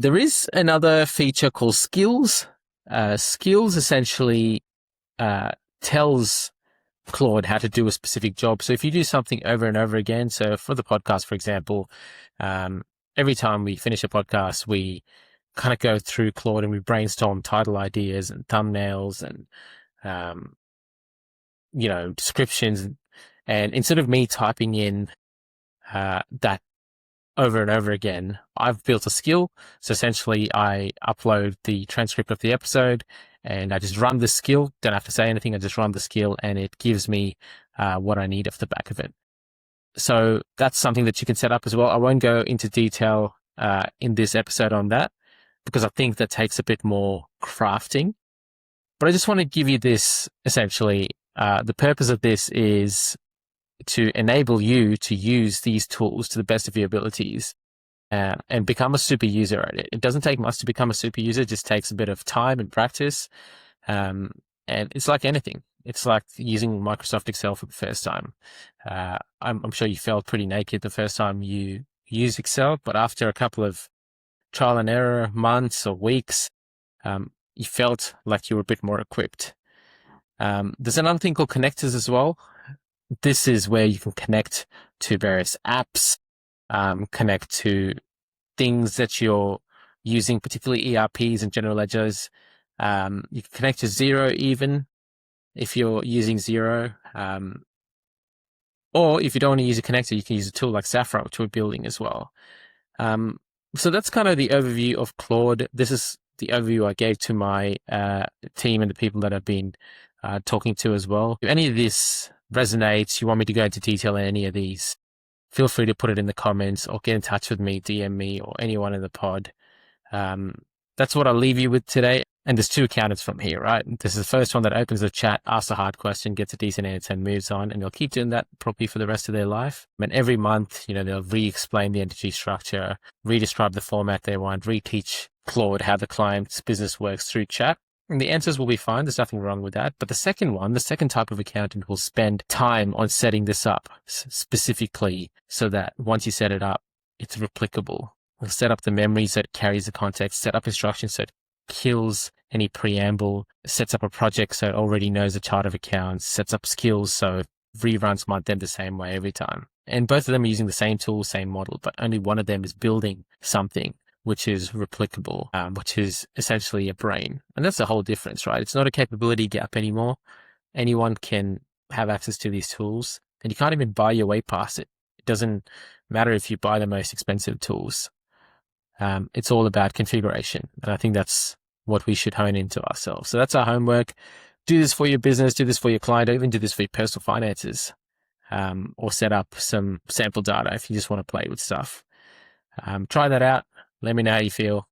There is another feature called skills. Skills essentially tells Claude how to do a specific job. So if you do something over and over again, so for the podcast, for example, every time we finish a podcast, we kind of go through Claude and we brainstorm title ideas and thumbnails and, descriptions. And instead of me typing in that over and over again, I've built a skill. So essentially I upload the transcript of the episode and I just run the skill. Don't have to say anything. I just run the skill and it gives me what I need off the back of it. So that's something that you can set up as well. I won't go into detail in this episode on that because I think that takes a bit more crafting. But I just want to give you this essentially. The purpose of this is to enable you to use these tools to the best of your abilities and become a super user at it. It doesn't take much to become a super user. It just takes a bit of time and practice. And it's like anything. It's like using Microsoft Excel for the first time. I'm sure you felt pretty naked the first time you used Excel, but after a couple of trial and error months or weeks, you felt like you were a bit more equipped. There's another thing called connectors as well. This is where you can connect to various apps, connect to things that you're using, particularly ERPs and general ledgers. You can connect to Xero even if you're using Xero. Or if you don't want to use a connector, you can use a tool like Saffron, which we're building as well. So that's kind of the overview of Claude. This is the overview I gave to my team and the people that I've been talking to as well. If any of this resonates, you want me to go into detail in any of these, feel free to put it in the comments or get in touch with me, DM me or anyone in the pod. That's what I'll leave you with today. And there's two accountants from here, right? This is the first one that opens the chat, asks a hard question, gets a decent answer and moves on. And they'll keep doing that probably for the rest of their life. And every month, they'll re-explain the entity structure, re-describe the format they want, re-teach Claude how the client's business works through chat. And the answers will be fine. There's nothing wrong with that. But the second type of accountant will spend time on setting this up specifically so that once you set it up, it's replicable. We'll set up the memories that carries the context, set up instructions so it kills any preamble, sets up a project so it already knows the chart of accounts, sets up skills so it reruns month end the same way every time. And both of them are using the same tool, same model, but only one of them is building something which is replicable, which is essentially a brain. And that's the whole difference, right? It's not a capability gap anymore. Anyone can have access to these tools and you can't even buy your way past it. It doesn't matter if you buy the most expensive tools. It's all about configuration. And I think that's what we should hone into ourselves. So that's our homework. Do this for your business, do this for your client, or even do this for your personal finances, or set up some sample data if you just want to play with stuff. Try that out. Let me know how you feel.